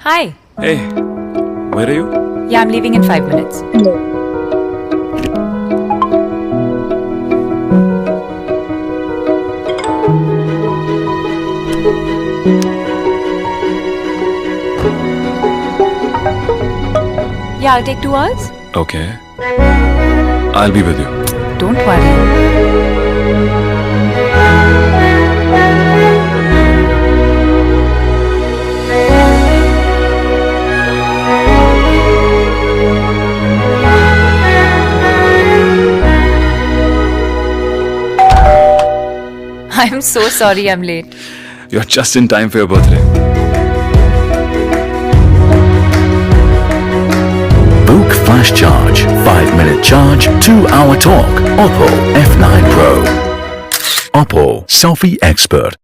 Hi. Hey, where are you? Yeah, I'm leaving in 5 minutes. Yeah, I'll take 2 hours. Okay. I'll be with you. Don't worry. I'm so sorry I'm late. You're just in time for your birthday. VOOC Flash Charge, 5-minute charge, 2-hour talk. OPPO F9 Pro. OPPO Selfie Expert.